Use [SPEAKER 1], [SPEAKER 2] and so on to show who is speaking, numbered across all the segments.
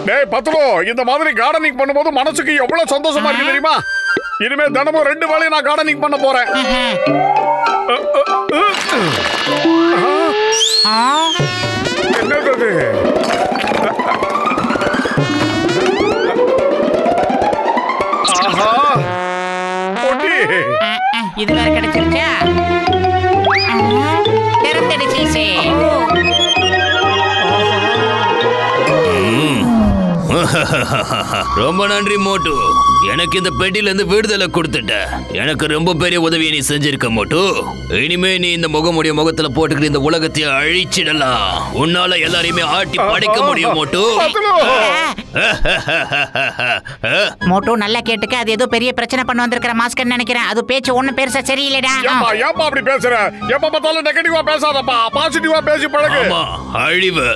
[SPEAKER 1] டேய் பத்ரு, இந்த மாதிரி கார்டனிங் பண்ணும்போது மனசுக்கு எவ்வளவு சந்தோஷமா இருக்கு தெரியுமா? இனிமே தினமும் 2 வேளை நான் கார்டனிங் பண்ண போறேன். என்னது? ஆஹா, பொட்டி.
[SPEAKER 2] இது வேற கிடைச்சிருச்சா? திறந்துடுச்சு.
[SPEAKER 3] ரொம்ப நன்றி மோட்டு. எனக்கு இந்த பெட்டில இருந்து விடுதலை கொடுத்துட்ட. எனக்கு ரொம்ப பெரிய உதவியை நீ செஞ்சிருக்க மோட்டு. இனிமே நீ இந்த முகமுடைய முகத்துல போட்டுக்கிட்டு இந்த உலகத்தை அழிச்சிடலாம். உன்னால எல்லாரையுமே ஆட்டி படைக்க முடியும் மோட்டு.
[SPEAKER 2] மோட்டு நல்லா கேட்டுக்க. அது ஏதோ பெரிய பிரச்சனை பண்ண வந்திருக்கிற மாஸ்கர் நினைக்கிறேன். அது பேச்சு ஒண்ணு பெருசா சரியில்லடா.
[SPEAKER 1] ஏப்பா அப்படி பேசுற? எப்ப பார்த்தாலும் நெகட்டிவா பேசாதப்பா, பாசிட்டிவா பேசி பழகு.
[SPEAKER 3] ஆமா, அழிவு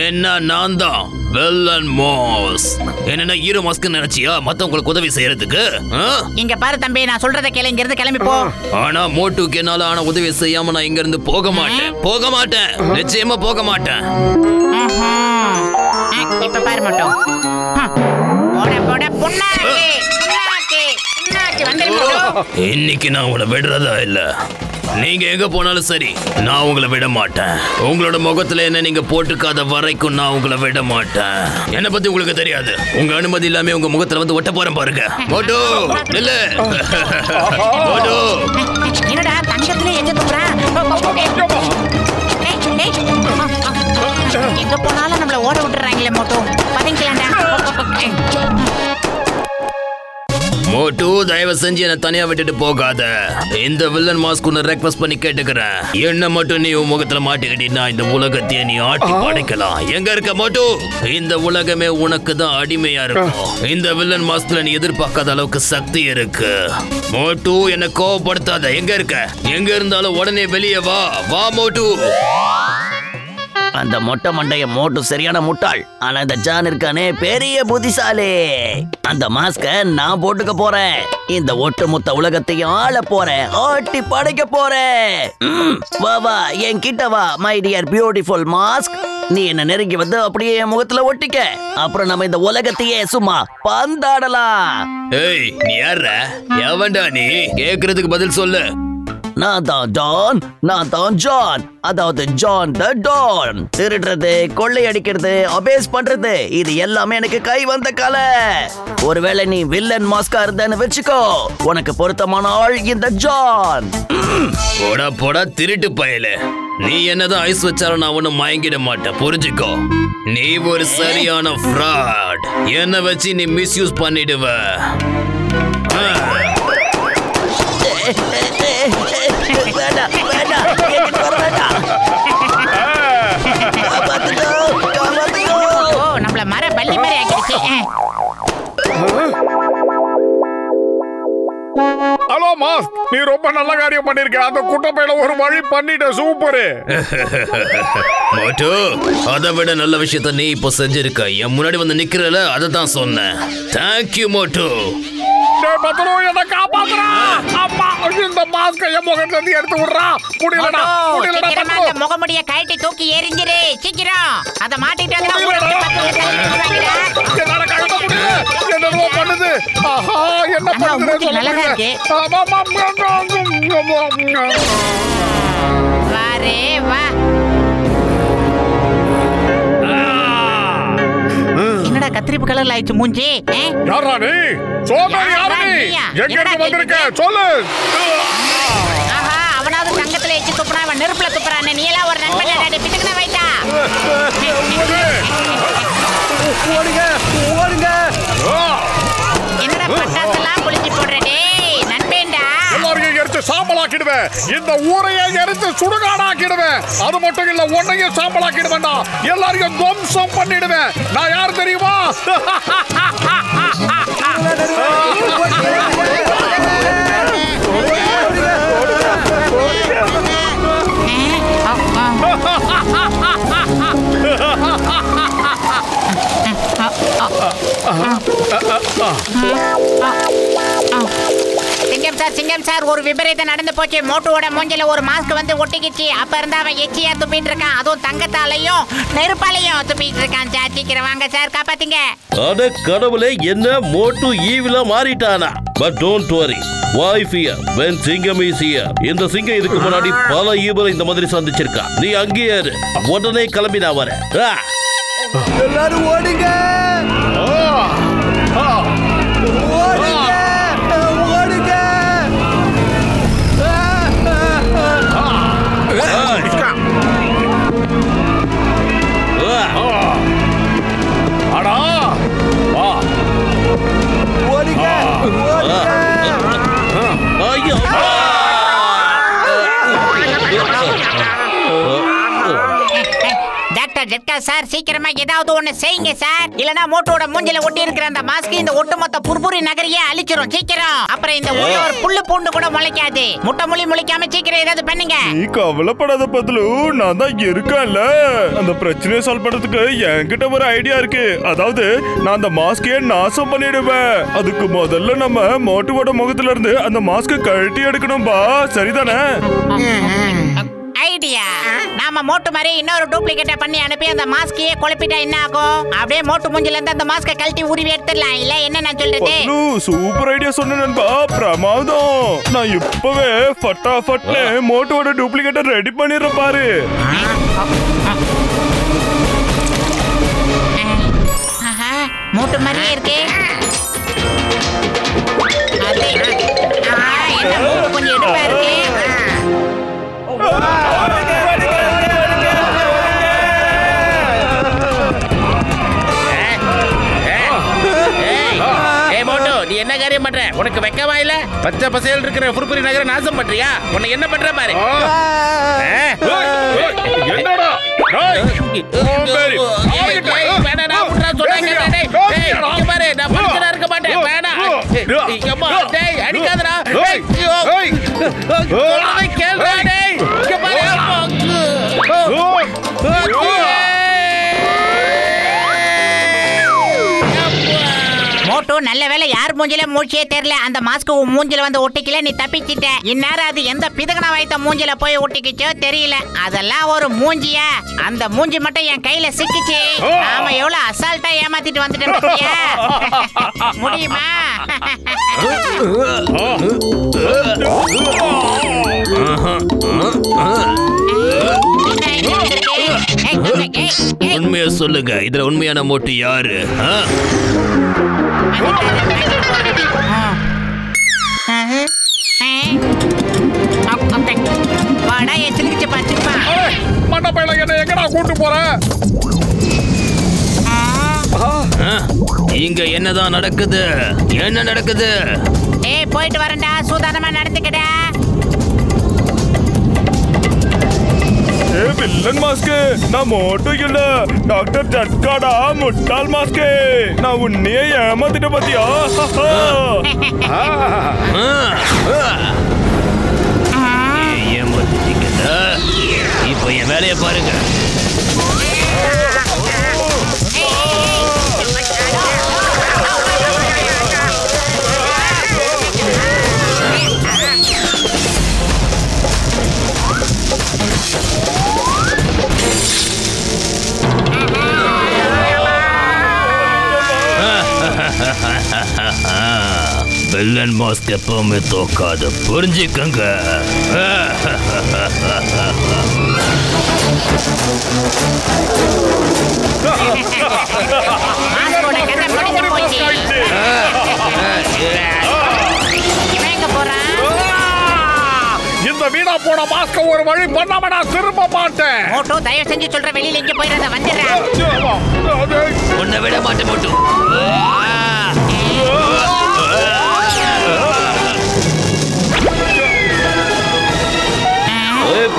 [SPEAKER 3] என்ன நான் தான் வில்லன் மாஸ்க். என்ன ஹீரோ மாஸ்க் நினைச்சியா மத்தவங்களுக்கு உதவி செய்யறதுக்கு?
[SPEAKER 2] இங்க பாரு தம்பி, நான் சொல்றத கேளு, இங்க இருந்து கிளம்பி போ.
[SPEAKER 3] ஆனா மோட்டுக்கு என்னால ஆன உதவி செய்யாம நான் இங்க இருந்து போக மாட்டேன். நிச்சயமா போக மாட்டேன்.
[SPEAKER 2] இப்ப பாரு மோட்டு. போட புண்ணாக்கு
[SPEAKER 3] இன்னைக்கு நான் உங்களை விடுறதா இல்ல. நீங்க எங்க போனாலும் சரி, நான் உங்களை விட மாட்டேன். உங்களோட முகத்துல என்ன நீங்க போட்டுக்காத வரைக்கும் நான் உங்களை விட மாட்டேன். என்ன பத்தி உங்களுக்கு தெரியாது. உங்க அனுமதி இல்லாம உங்க முகத்துல வந்து ஒட்ட போறேன் பாருங்க. மோட்டு இல்ல. மோட்டு
[SPEAKER 2] என்னடா தங்கத்துல எங்க போறா? எங்க போனாலும் நம்மள ஓட விட்டுறாங்களே மோட்டு. பதுங்கலாம்டா.
[SPEAKER 3] மோட்டு தயவு செஞ்சு என்ன தனியா விட்டுட்டு போகாத. இந்த வில்லன் மாஸ்க் உன்னை ரெக்வெஸ்ட் பண்ணி கேட்டுக்கிறேன். என்ன மட்டும் நீ உன் முகத்துல மாட்டிக்கிட்டீன்னா இந்த உலகத்தையே நீ ஆட்டி படைக்கலாம். எங்க இருக்க மோட்டு? இந்த உலகமே உனக்கு தான் அடிமையா இருக்கும். இந்த வில்லன் மாஸ்க்ல நீ எதிர்பார்க்காத அளவுக்கு சக்தி இருக்கு. மோட்டு என்ன கோவப்படுத்தாத. எங்க இருக்க? எங்க இருந்தாலும் உடனே வெளியே வா மோட்டு.
[SPEAKER 4] அந்த மொட்டை மண்டைய மோட்டு சரியான முட்டாள். ஆனா இந்த ஜான் இருக்கானே பெரிய புத்திசாலி. அந்த மாஸ்க நான் போட்டுக்க போறேன். இந்த ஒட்டுமொத்த உலகத்தையும் ஆள போறேன், ஆட்டி படைக்க போறேன். வா என் கிட்ட வா மை டியர் பியூட்டிஃபுல் மாஸ்க். நீ என்ன நெருங்கி வந்து அப்படியே என் முகத்துல ஒட்டிக்க. அப்புறம் நம்ம இந்த உலகத்தையே சும்மா பந்தாடலாம்.
[SPEAKER 3] ஏய், நீ யாரா? எவன்டா நீ? கேக்குறதுக்கு பதில் சொல்லு.
[SPEAKER 4] நான் தான் ஜான். அதாவது ஜான் த டான். திருடுறது, கொள்ளையடிக்கிறது, அபேஸ் பண்றது, இது எல்லாமே எனக்கு கை வந்த கலை. ஒருவேளை நீ வில்லன் மாஸ்கா இருந்தேன்னு வெச்சுக்கோ, உனக்கு பொருத்தமான ஆள் இந்த ஜான்.
[SPEAKER 3] போடா திருட்டு பயலே. நீ என்னதான் ஐஸ் வச்சாலும் நான் ஒன்னும் மயங்கிட மாட்டேன், புரிஞ்சுக்கோ. நீ ஒரு சரியான ஃப்ராட். என்ன வச்சு நீ மிஸ்யூஸ் பண்ணிடுவ.
[SPEAKER 2] நம்மள மர பள்ளி மாதிரி ஆக்கிடுச்சு.
[SPEAKER 1] ஹலோ மாஸ், நீ ரொம்ப நல்ல காரியம் பண்ணிருக்க. அந்த குட்டப்பையில ஒரு வழி பண்ணிட்ட. சூப்பர்
[SPEAKER 3] மோட்டு. அதை விட நல்ல விஷயத்த நீ இப்போ செஞ்சிருக்க. என் முன்னாடி வந்து நிக்கிறல, அதை தான் சொன்னேன். தேங்க்யூ மோட்டு.
[SPEAKER 1] என்ன காப்பாத்துறா. அம்மா, இந்த மாஸ்க என் முகத்துல இருந்து எடுத்து விடுறா. முடியலடா.
[SPEAKER 2] முகமுடிய கழட்டி தூக்கி எரிஞ்சிரு சீக்கிரம். அத மாட்டிட்டாங்க.
[SPEAKER 1] என்னவோ பண்ணுது. ஆஹா, என்ன பண்ணுது?
[SPEAKER 2] நல்லதா இருக்கு. வாரே வா. என்னடா கத்திரிப்பு கலர்ல ஆயிடுச்சு மூஞ்சி.
[SPEAKER 1] யாரா நீ? சோதனை யாரா நீ? எங்க இருந்து வந்திருக்க? சொல்லு.
[SPEAKER 2] ஆஹா, அவனாவது தங்கத்துல ஏச்சி துப்புனா, அவன் நெருப்புல துப்புறானே. நீ எல்லாம் ஒரு நண்பன் டேடி. பிட்டுக்குனா வைட்டா.
[SPEAKER 1] ஓடுங்க.
[SPEAKER 2] என்னடா பட்டாசெல்லாம் குளிச்சு போடுற டேய் நண்பேண்டா.
[SPEAKER 1] எல்லாரையும் எரிச்சு சாம்பலாக்கிடுவேன். இந்த ஊரையே எரிச்சு சுடுகாடாக்கிடுவேன். அது மட்டும் இல்ல, உன்னையும் சாம்பலாக்கிடுவேன்டா. எல்லாரையும் துவம்சம் பண்ணிடுவேன். நான் யார் தெரியுமா?
[SPEAKER 2] எங்க சிங்கம் சார் ஒரு விபரீதம் நடந்து போச்சு. மோட்டுவோட மூஞ்சில ஒரு மாஸ்க் வந்து ஒட்டிக்கிச்சு. அப்ப இருந்தா அவன் எச்சியா துப்பிட்டு இருக்கான். அதுவும் தங்கத்தாலையும் நெருப்பாலையும் துப்பிட்டு இருக்கான் சார். சீக்கிரம் வாங்க சார், காப்பாத்தீங்க.
[SPEAKER 5] அட கடவுளே, என்ன மோட்டு ஈவிலா மாறிட்டானா? But don't worry, why fear when சிங்கம் is here. இந்த சிங்கம் இதுக்கு முன்னாடி பல ஈவலை இந்த மாதிரி சந்திச்சிருக்கா. நீ அங்கேயே இரு, உடனே கிளம்பி நான் வரேன்.
[SPEAKER 6] எல்லாரும் ஓடுங்க, ஓடுங்க, ஓடுங்க.
[SPEAKER 1] அடா
[SPEAKER 6] ஓடுங்க, ஓடுங்க.
[SPEAKER 5] ஐயோ,
[SPEAKER 2] டாக்டர் ஜட்கா சார், சீக்கிரமா ஏதாவது ஒண்ணு செய்யுங்க சார். இல்லனா மோட்டோட மூஞ்சில ஒட்டி இருக்கிற அந்த மாஸ்க் இந்த ஒட்டுமொத்த புர்புரி நகரையே அழிச்சிரும். சீக்கிரம், அப்புறம் இந்த ஊர்ல ஒரு புல்லு பூண்டு கூட முளைக்காது. முட்டை முழி முளைக்காம சீக்கிரம் ஏதாவது பண்ணுங்க.
[SPEAKER 7] நீ கவலைப்படாத பத்லு, நான் தான் இருக்கேன்ல. அந்த பிரச்சனையை சால்வ் பண்றதுக்கு என்கிட்ட ஒரு ஐடியா இருக்கு. அதாவது நான் அந்த மாஸ்கையே நாசம் பண்ணிடுவேன். அதுக்கு முதல்ல நம்ம மோட்டுவோட முகத்துல இருந்து அந்த மாஸ்க கழட்டி எடுக்கணும்பா, சரிதானே?
[SPEAKER 2] ஐடியா, நாம மோட்டு மாதிரி இன்னொரு டூப்ளிகேட்டை பண்ணி அனுப்பி அந்த மாஸ்கையே குழப்பிட்டா என்ன ஆகும்? அப்படியே மோட்டு மூஞ்சில இருந்து அந்த மாஸ்கை கழட்டி உருவி எடுத்துடலாம். இல்ல என்ன நான் சொல்றது?
[SPEAKER 7] பத்லு, சூப்பர் ஐடியா சொன்ன நண்பா, பிரமாதம். நான் இப்பவே ஃபட்டாஃபட்ல மோட்டுவோட டூப்ளிகேட்டை ரெடி பண்ணிடுறேன் பாரு.
[SPEAKER 2] மோட்டு மாதிரியே இருக்கே. அது என்ன மூக்கு கொஞ்சம் எடுப்பா இருக்கு.
[SPEAKER 8] நீ என்ன காரியம் பண்ற? உனக்கு வெக்கமா இல்ல? பச்சை பசேல் இருக்கிற புர்புரி நகர நாசம் பண்றியா? உன்னை என்ன பண்ற பாரு.
[SPEAKER 1] என்னடா
[SPEAKER 8] இருக்க மாட்டேன். வேணாம், அடிக்காதடா.
[SPEAKER 2] மோட்டு, நல்ல வேலை யார் மூஞ்சில மூச்சியே தெரியல. அந்த மாஸ்க் மூஞ்சில வந்து ஒட்டிக்கல, நீ தப்பிச்சிட்ட. இந்நேரம் அது எந்த பிதகன வைத்த மூஞ்சில போய் ஒட்டிக்கிச்சோ தெரியல. அதெல்லாம் ஒரு மூஞ்சியா? அந்த மூஞ்சி மட்டும் என் கையில சிக்கிச்சு. நாம எவ்வளவு அசால்ட்டா ஏமாத்திட்டு வந்துட்டோம் பத்தியா? முடியுமா?
[SPEAKER 3] உண்மையா சொல்லுங்க, இதுல உண்மையான மோட்டு யாரு?
[SPEAKER 2] வாடா, எச்சிலிச்சு பாத்துப்பா.
[SPEAKER 1] மண்டபையில என்ன எங்கடா கூட்டு போற?
[SPEAKER 3] இங்க என்னதான் நடக்குது? என்ன நடக்குது?
[SPEAKER 2] ஏய், போயிட்டு வரேன்டா, சூதானமா நடந்துக்கடா.
[SPEAKER 7] வில்லன் மாஸ்க், நான் மோட்டு இல்ல, டாக்டர் ஜட்காடா, முட்டாள் மாஸ்க். நான் உன்னையே ஏமாத்திட்ட பாத்தியா?
[SPEAKER 3] ஏமாத்திட்டீங்கல்ல, இப்ப என் வேலையை பாருங்க. வில்லன் மாஸ்க் எப்பவுமே தோக்காது, புரிஞ்சுக்கங்க.
[SPEAKER 1] இந்த வீணா போன மாஸ்க ஒரு வழி பண்ணாம நான் திரும்ப மாட்டேன்.
[SPEAKER 2] மோட்டு, தயவு செஞ்சு சொல்ற, வெளியில இங்க போயிடாத, வந்துடுறேன்.
[SPEAKER 3] உன்னை விட மாட்டேன் மோட்டு.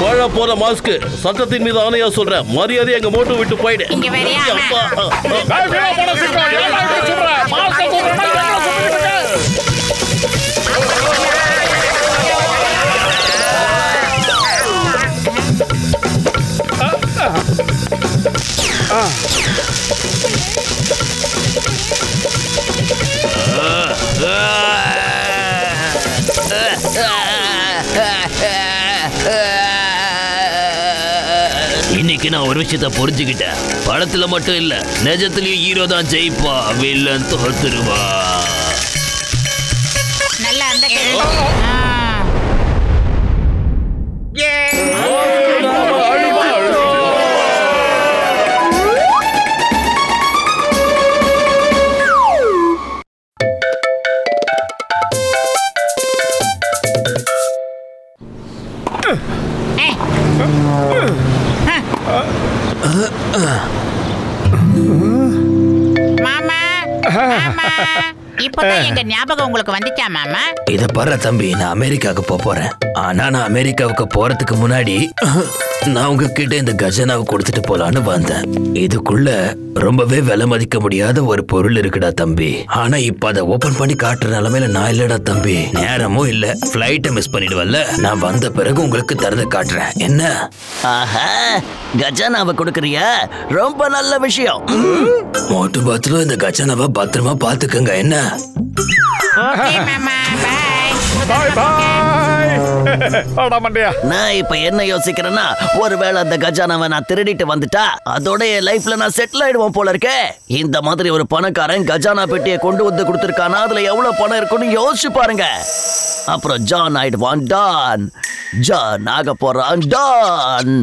[SPEAKER 5] வாழ போற மாஸ்க், சட்டத்தின் மீது ஆணையா சொல்றேன், மரியாதை எங்க மோட்டு விட்டு போயிடு.
[SPEAKER 2] இங்க வேறியா?
[SPEAKER 1] வீணா போன சிங்கம், என்ன இப்படி சொல்ற? மாஸ்க தூக்குறேன்னா எங்களை சுத்திட்டு இருக்க?
[SPEAKER 3] இன்னைக்கு நான் ஒரு விஷயத்த புரிஞ்சுக்கிட்டேன். படத்துல மட்டும் இல்ல, நிஜத்திலயும் ஹீரோ தான் ஜெயிப்பா, வில்லன் தோத்துருவா.
[SPEAKER 2] நல்ல அந்த மாமா இப்பதான் எங்க ஞாபகம் உங்களுக்கு வந்துச்சா மாமா?
[SPEAKER 3] இத பாரு தம்பி, நான் அமெரிக்காவுக்கு போறேன். ஆனா நான் அமெரிக்காவுக்கு போறதுக்கு முன்னாடி நான் உங்ககிட்ட இந்த கஜனாவை கொடுத்துட்டு போலான்னு வந்தேன். இதுக்குள்ள ரொம்பவே விலை மதிக்க முடியாத ஒரு பொருள் இருக்குடா தம்பி. ஆனா இப்ப அதை ஓபன் பண்ணி காட்டுற நிலைமையில நான் இல்லடா தம்பி. நேரமும் இல்ல, பிளைட்டை மிஸ் பண்ணிடுவல்ல. நான் வந்த பிறகு உங்களுக்கு தரத காட்டுறேன். என்ன?
[SPEAKER 4] ஆஹா, கஜானாவை கொடுக்கறியா? ரொம்ப நல்ல விஷயம்.
[SPEAKER 3] மோட்டு பாத்துல இந்த கஜனாவை பத்திரமா பாத்துக்கங்க. என்ன?
[SPEAKER 2] ஓகே மாமா, பை
[SPEAKER 1] பாய் பாய். அடா மண்டையா.
[SPEAKER 4] நான் இப்ப என்ன யோசிக்கிறேன்னா, ஒருவேளை அந்த கஜானாவை நான் திருடிட்டு வந்துட்டா அதோட என் லைஃப்ல நான் செட்டில் ஆயிடுவோம் போல இருக்கே. இந்த மாதிரி ஒரு பணக்காரன் கஜானா பெட்டியை கொண்டு வந்து கொடுத்துருக்கானா, அதுல எவ்வளவு பணம் இருக்குன்னு யோசிச்சு பாருங்க. அப்புறம் ஜான் ஆயிடுவான் டான். ஜான் ஆக போறான் டான்.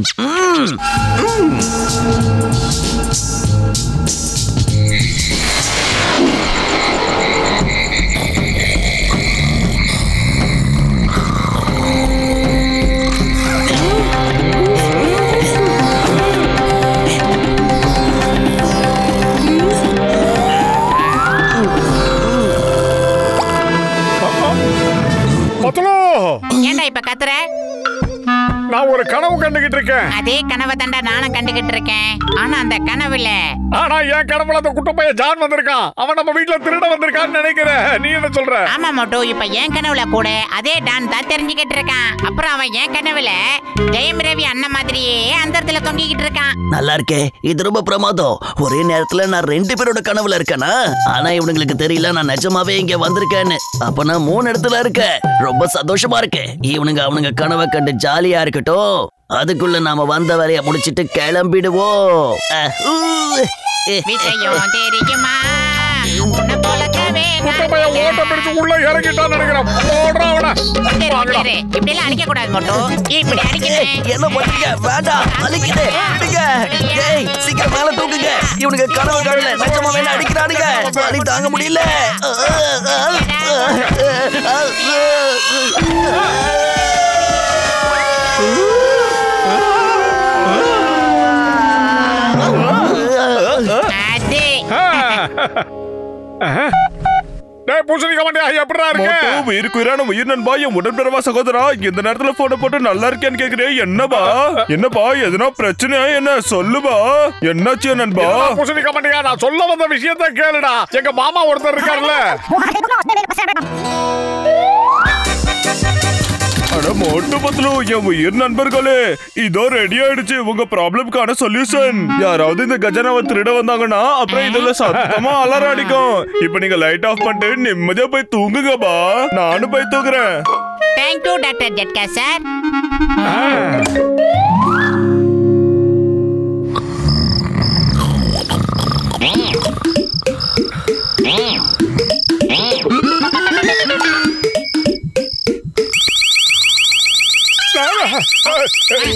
[SPEAKER 2] ஏண்டா இப்ப கத்துற?
[SPEAKER 1] நான் ஒரு கனவு கண்டுகிட்டு இருக்கேன்.
[SPEAKER 2] அதே கனவை தாண்டா நானும் கண்டுகிட்டு இருக்கேன். ஆனா அந்த கனவுல
[SPEAKER 1] ஆனா என் கனவுல அந்த குட்ட பையன் ஜான் வந்திருக்கான். அவன் நம்ம வீட்டுல திருட வந்திருக்கான்னு நினைக்கிறேன். நீ என்ன சொல்ற?
[SPEAKER 2] ஆமா மோட்டு, இப்ப என் கனவுல கூட அதே டான் தான் தெரிஞ்சுக்கிட்டு இருக்கான். அப்புறம் அவன் என் கனவுல ஜெயம் ரவி அண்ணன் மாதிரியே அந்த இடத்துல தொங்கிக்கிட்டு இருக்கான்.
[SPEAKER 4] நல்லா இருக்கே, இது ரொம்ப பிரமாதம். ஒரே நேரத்துல நான் 2 பேரோட கனவுல இருக்கேனா? ஆனா இவனுங்களுக்கு தெரியல நான் நிஜமாவே இங்க வந்திருக்கேன்னு. அப்ப நான் 3 இடத்துல இருக்கேன். ரொம்ப சந்தோஷமா இருக்கு. இவனுங்க அவனுங்க கனவை கண்டு ஜாலியா இருக்கட்டும். அதுக்குள்ள நாம வந்த வேலைய முடிச்சிட்டு கிளம்பிடுவோம்.
[SPEAKER 2] விஷயம் தெரியுமா? உன்னை போலவே
[SPEAKER 1] குட்ட பையன் ஓட்ட பிடிச்சு உள்ள இறங்கிட்டான்னு நினைக்கிறேன். போடுறா அவனை. வாங்கடா.
[SPEAKER 2] இப்படி எல்லாம் அடிக்க கூடாது மோட்டு. இப்படி அடிக்கிறேன்.
[SPEAKER 4] என்ன பண்றீங்க? வேண்டாம், அழிக்குது. விடுங்க. டேய், சீக்கிரம் மேல தூக்குங்க. இவனுங்க கனவு காணல, நிஜமா வேணா அடிக்கிறானுங்க. வலி தாங்க முடியல.
[SPEAKER 1] டேய் பூசணிக்க மாட்டியா, எப்படிடா இருக்க?
[SPEAKER 7] மோட்டு உயிருக்கு உயிரான உயிர் நண்பா, என் உடன்பிறவா சகோதரா, இந்த நேரத்துல போன போட்டு நல்லா இருக்கேன்னு கேக்குறேன். என்னப்பா என்னப்பா, எதுனா பிரச்சனையா என்ன? சொல்லுபா, என்னாச்சு நண்பா?
[SPEAKER 1] பூசணிக்க மாட்டியா, நான் சொல்ல வந்த விஷயத்த கேளுடா. எங்க மாமா ஒருத்தர் இருக்காருல்ல.
[SPEAKER 7] அட மோட்டு பத்லு, என் உயிர் நண்பர்களே, இதோ ரெடி ஆயிடுச்சு உங்க ப்ராப்ளம்கான சொல்யூஷன். யாராவது இந்த கஜனாவை திருட வந்தாங்கன்னா அப்புறம் இதுல சத்தமா அலற அடிக்கும். இப்ப நீங்க லைட் ஆஃப் பண்ணிட்டு நிம்மதியா போய் தூங்குங்கப்பா. நானும் போய் தூங்குறேன்.
[SPEAKER 2] Thank you doctor Jatka sir.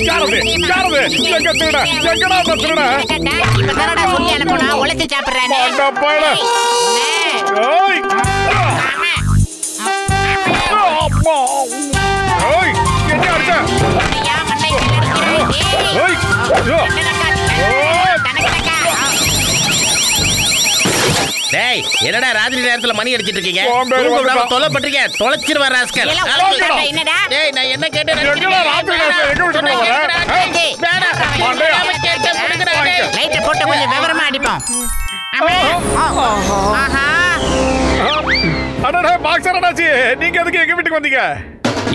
[SPEAKER 1] யாரது யாரது எங்க திருட? எங்கடா அந்த திருட?
[SPEAKER 2] இப்ப தரடா சொல்லி அனுப்புனா உழைச்சு சாப்பிடுறானே.
[SPEAKER 1] அந்த பையல. ஏய் அப்பா. ஏய் என்ன அடிச்ச? ஏய்
[SPEAKER 8] டேய், என்னடா ராத்திரி நேரத்துல மணி அடிச்சிட்டு இருக்கீங்க?
[SPEAKER 1] சோம்பேறி வந்துட்டான்.
[SPEAKER 8] தொலை பண்றீங்க, தொலைச்சிருவார் ராஸ்கல்.
[SPEAKER 2] எல்லாம் உழைச்சிட்டா, என்னடா?
[SPEAKER 8] டேய், நான் என்ன கேட்டேன்?
[SPEAKER 1] எங்கடா ராத்திரி நேரத்துல எங்க விட்டு போற?
[SPEAKER 2] லைட்டை போட்டு கொஞ்சம் விவரமா அடிப்போம். ஆஹா,
[SPEAKER 1] அடடே பாக்ஸர் அண்ணாச்சி, நீங்க எதுக்கு எங்க வீட்டுக்கு வந்தீங்க?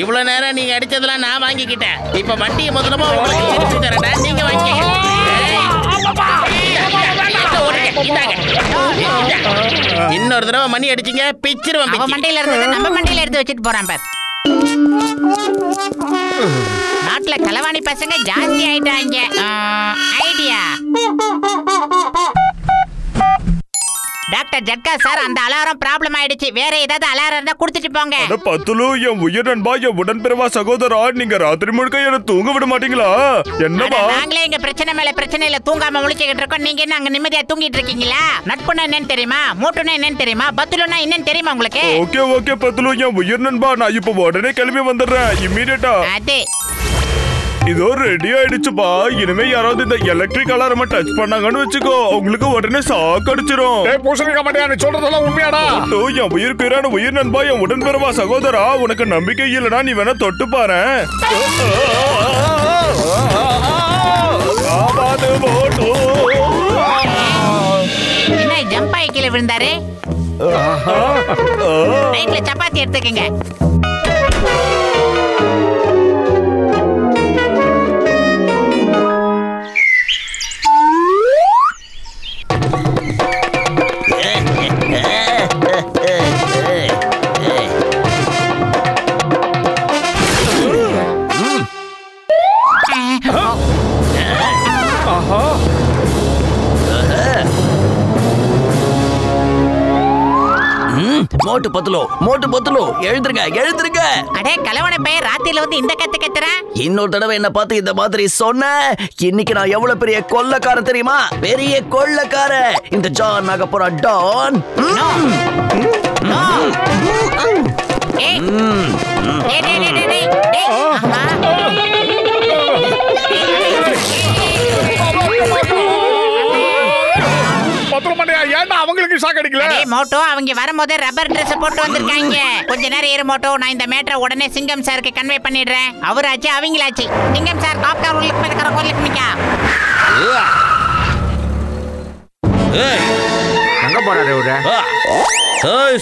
[SPEAKER 8] இவ்வளவு நேரம் நீங்க அடிச்சதெல்லாம் நான் வாங்கிக்கிட்டேன். இப்ப வட்டியை முதலமா உங்களுக்கு திருப்பி தரேன்டா, நீங்க வாங்கிக்கங்க. இன்னொரு தடவை மணி அடிச்சீங்க, பிச்சிருவேன்.
[SPEAKER 2] அவன் மண்டையில இருந்து நம்ம மண்டையில எடுத்து வச்சுட்டு போறான் பார். நாட்டுல களவாணி பசங்க ஜாஸ்தி ஆயிட்டாங்க. டாக்டர் ஜட்கா சார், அந்த அலாரம் ப்ராப்ளம் ஆயிடுச்சு. வேற ஏதாவது அலாரம் இருந்தா கொடுத்துட்டு போங்க.
[SPEAKER 7] அட பத்துலு, என் உயிர் நண்பா, என் உடன்பிறவா சகோதரா, நீங்க ராத்திரி முழுக்க என்ன தூங்க விட மாட்டீங்களா? என்னப்பா?
[SPEAKER 2] நாங்களே எங்க பிரச்சனை மேல பிரச்சனையில தூங்காம முழிச்சுக்கிட்டு இருக்கோம். நீங்க என்ன அங்க நிம்மதியா தூங்கிட்டு இருக்கீங்களா? நட்புனா என்னன்னு தெரியுமா? மோட்டுனா என்னன்னு தெரியுமா? பத்துலுனா என்னன்னு தெரியுமா உங்களுக்கு?
[SPEAKER 7] ஓகே ஓகே பத்துலு, என் உயிர் நண்பா, நான் இப்ப உடனே கிளம்பி வந்துடுறேன். இம்மீடியட்டா
[SPEAKER 2] அது
[SPEAKER 7] இதோ ரெடி ஆயிடுச்சுப்பா. இனிமே யாராவது இந்த எலக்ட்ரிக் அலாரம டச் பண்ணாங்கன்னு வச்சுக்கோ, உங்களுக்கு உடனே சாக்கு அடிச்சிரும்.
[SPEAKER 1] பூசணிக்க மாட்டியா? நீ சொல்றதெல்லாம் உண்மையாடா?
[SPEAKER 7] என் உயிர் பேரான உயிர் நண்பா, என் உடன்பிறவா சகோதரா, உனக்கு நம்பிக்கை இல்லனா நீ வேணா தொட்டு பாரு.
[SPEAKER 2] என்ன ஜம்ப் ஆகி கீழே விழுந்தாரு? நைட்ல சப்பாத்தி எடுத்துக்கங்க.
[SPEAKER 4] மோட்டு பத்துலோ எழுந்திருங்க.
[SPEAKER 2] அடே கலவன பையன், ராத்திரில வந்து இந்த கத்து கத்துறேன்.
[SPEAKER 4] இன்னொரு தடவை என்ன பார்த்து இந்த மாதிரி சொன்ன, இன்னைக்கு நான் எவ்வளவு பெரிய கொள்ளக்காரன் தெரியுமா? பெரிய கொள்ளக்காரன் இந்த ஜான் நாகப்புற டான்.
[SPEAKER 1] ஏன்டா அவங்களுக்கு ஷாக் அடிக்கல?
[SPEAKER 2] மோட்டோ, அவங்க வரும்போது ரப்பர் Dress போட்டு வந்திருக்காங்க. கொஞ்ச நேரம் இரு மோட்டோ, நான் இந்த மேட்டரை உடனே சிங்கம் சாருக்கு கன்வே பண்ணிடுறேன். அவராச்சு அவங்களாச்சு. சிங்கம் சார் காப்டர் உள்ளுக்கு மேல கோயிலுக்கு நிக்கா.
[SPEAKER 8] எங்க போறாரு இவரு?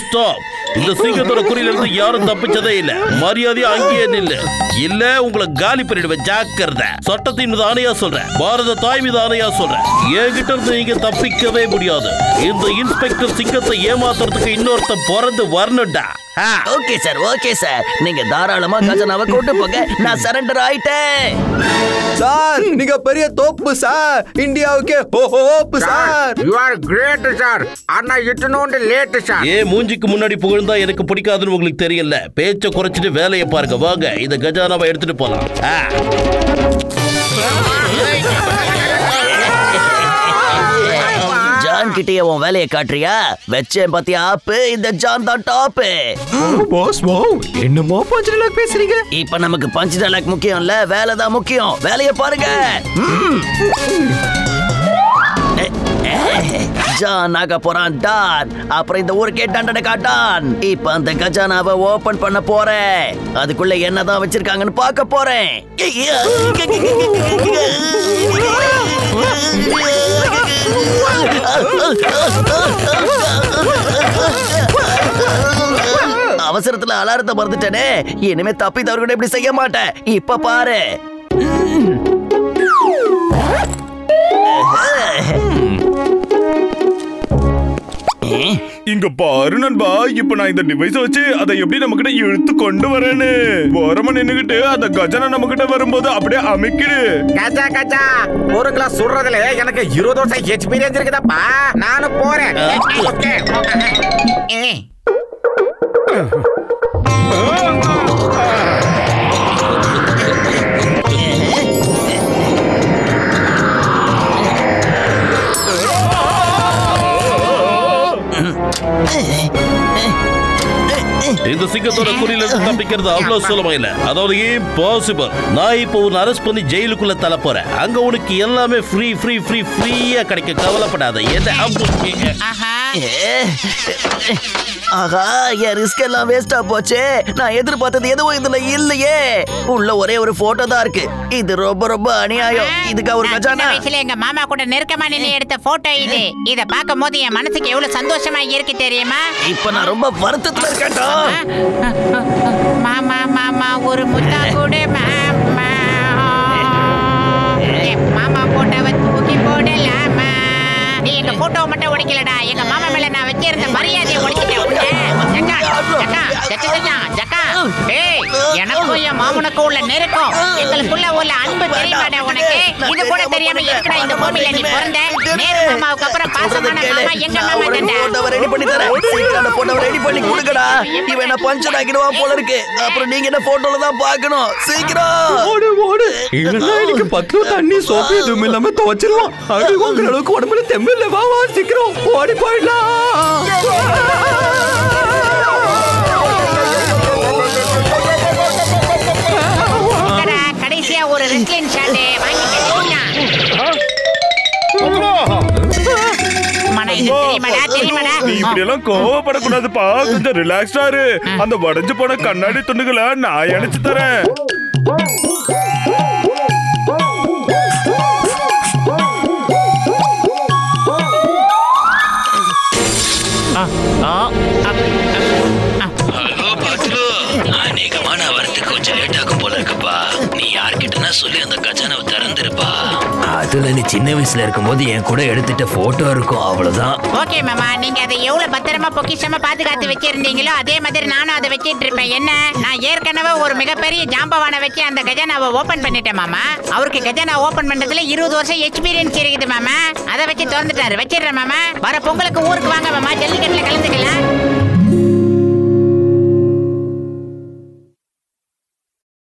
[SPEAKER 5] ஸ்டாப். இந்த சிங்கத்தோட குறியில இருந்து யாரும் தப்பிச்சதே இல்ல. மரியாதையா அங்கேயே நில்லு, இல்ல உங்களை காலி பண்ணிடுவேன். ஜாக்கிரதை. சட்டத்தின் மீது ஆணையா சொல்றேன், பாரத தாய் மீது ஆணையா சொல்றேன், என்கிட்ட இருந்து நீங்க தப்பிக்கவே முடியாது. இந்த இன்ஸ்பெக்டர் சிங்கத்தை ஏமாத்துறதுக்கு இன்னொருத்த பிறந்து வரணும்டா.
[SPEAKER 4] ஓகே சார், நீங்க தாராளமா கஜனாவை கொண்டு போங்க. நான் சரண்டர் ஆயிட்டேன்.
[SPEAKER 6] சார், நீங்க பெரிய தோப்பு சார். இந்தியாவுக்கு hope sir.
[SPEAKER 8] You are great sir. ஆனா இட்னோண்ட் லேட் சார்.
[SPEAKER 5] மூஞ்சிக்கு முன்னாடி புகழ்ந்தா எனக்கு பிடிக்காதுன்னு உங்களுக்கு தெரியல. பேச்ச குறைச்சிட்டு வேலையை பாருங்க. வாங்க, இந்த கஜானாவை எடுத்துட்டு போலாம்.
[SPEAKER 4] ஜான் கிட்டே உன் வேலையை காட்டுறியா? வெச்சேன் பாத்தியா ஆப்பு, இந்த ஜான் தான் டாப்.
[SPEAKER 6] என்னமோ பஞ்ச் டயலாக் பேசுறீங்க.
[SPEAKER 4] இப்ப நமக்கு பஞ்ச் டயலாக் முக்கியம் இல்ல, வேலை தான் முக்கியம். வேலையை பாருங்க. ஜான் ஆக போறான் டான். அப்புறம் இந்த ஊருக்கே தண்டனை காட்டான். இப்ப அந்த கஜானாவை ஓபன் பண்ண போறேன். அதுக்குள்ள என்னதான் வச்சிருக்காங்கன்னு பார்க்க போறேன். அவசரத்துல அலாரத்தை மறந்துட்டேனே. இனிமே தப்பி தவறு இப்படி செய்ய மாட்டேன். இப்ப பாரு.
[SPEAKER 7] இங்க பாரு நண்பா, இப்ப நான் இந்த டிவைஸ வச்சு அதை எப்படி நம்ம கிட்ட இழுத்து கொண்டு வரேன்னு. ஓரமா நின்னுகிட்டு அந்த கஜானா நம்ம கிட்ட வரும்போது அப்படியே அமைக்கிடு.
[SPEAKER 8] கஜா ஒரு கிளாஸ் சுடுறதுல எனக்கு 20 வருஷம் எக்ஸ்பீரியன்ஸ் இருக்குதாப்பா. நானும் போறேன். ஓகே.
[SPEAKER 5] இந்த சிங்கத்தோட குறியில இருந்து தப்பிக்கிறது அவ்வளவு சுலபம் இல்ல. அதாவது இம்பாசிபிள். நான் இப்போ உன்னை அரெஸ்ட் பண்ணி ஜெயிலுக்குள்ள தள்ள போறேன். அங்க உனக்கு எல்லாமே ஃப்ரீயா கிடைக்க. கவலைப்படாத.
[SPEAKER 4] ஆஹா, என் ரிஸ்க் எல்லாம் வேஸ்டா போச்சு. நான் எதிர்பார்த்தது எதுவும் இதுல இல்லையே. உள்ள ஒரே ஒரு போட்டோ தான் இருக்கு. இது ரொம்ப அநியாயம். இதுக்கு ஒரு கஜானா.
[SPEAKER 2] எங்க மாமா கூட நெருக்கமா நின்னு எடுத்த போட்டோ இது. இத பாக்கும்போது என் மனசுக்கு எவ்வளவு சந்தோஷமா இருக்கு தெரியுமா?
[SPEAKER 4] இப்ப நான் ரொம்ப வருத்தத்துல இருக்கேன்டா.
[SPEAKER 2] மாமா ஒரு முத்தா கூட மாமா போட்டோவை தூக்கி போடலாமா? நீ எங்க போட்டோவை மட்டும் உடைக்கலடா, எங்க மாமா மேல நான் வச்சிருந்த மரியாதையை உடைச்சிட்டேன். ஜக்கா ஏய், எனக்கும் என் மாமனுக்கும் உள்ள நெருக்கம், எங்களுக்குள்ள உள்ள அன்பு தெரியுமாடா உனக்கு? இது கூட தெரியாம எதுக்குடா இந்த பூமியில நீ பிறந்த? நேரு மாமாவுக்கு அப்புறம் பாசமான மாமா எங்க மாமா தான்டா.
[SPEAKER 4] போட்டோவை ரெடி பண்ணி தரேன். சீக்கிரம் அந்த போட்டோவை ரெடி பண்ணி கொடுங்கடா. இவன் என்ன பஞ்சர் ஆக்கிடுவான் போல இருக்கு. அப்புறம் நீங்க என்ன போட்டோல தான் பார்க்கணும். சீக்கிரம்
[SPEAKER 6] ஓடு ஓடு. இல்லன்னா எனக்கு பத்து தண்ணி சோப்பு எதுவும் இல்லாம துவைச்சிருவான். அது வாங்குற அளவுக்கு உடம்புல தெம்பில்ல. வா வா சீக்கிரம் ஓடி போயிடலாம்.
[SPEAKER 2] கடைசியா ஒரு ரெஸ்லிங் ஷாட் வாங்கிட்டேன். தெரியுமாடா?
[SPEAKER 7] நீ இப்படி எல்லாம் கோவப்படக்கூடாதுப்பா. கொஞ்சம் ரிலாக்ஸ்டா இரு. அந்த உடைஞ்சு போன கண்ணாடி துண்டுகளை நான் இணைச்சு தரேன்.
[SPEAKER 3] அநேகமா நான் வரதுக்கு கொஞ்சம் லேட் ஆகும் போல இருக்குப்பா. நீ யார்கிட்டனா சொல்லி அந்த கஜானாவை திறந்துருப்பா. அதுல நீ சின்ன வயசுல இருக்கும்போது என் கூட எடுத்துட்ட போட்டோ இருக்கும், அவ்வளவுதான்.
[SPEAKER 2] ஓகே மாமா, நீங்க அதை எவ்வளவு பத்திரமா பொக்கிஷமா பாதுகாத்து வச்சிருந்தீங்களோ அதே மாதிரி நானும் அதை வச்சிட்டு இருப்பேன். என்ன, நான் ஏற்கனவே ஒரு மிகப்பெரிய ஜாம்பவானை வச்சு அந்த கஜானாவை ஓபன் பண்ணிட்டேன் மாமா. அவருக்கு கஜானா ஓபன் பண்றதுல 20 வருஷம் எக்ஸ்பீரியன்ஸ் இருக்குது மாமா. அதை வச்சு திறந்துட்டாரு. வச்சிடுறேன் மாமா. வர பொங்கலுக்கு ஊருக்கு வாங்க மாமா, ஜல்லிக்கட்டுல கலந்துக்கலாம்.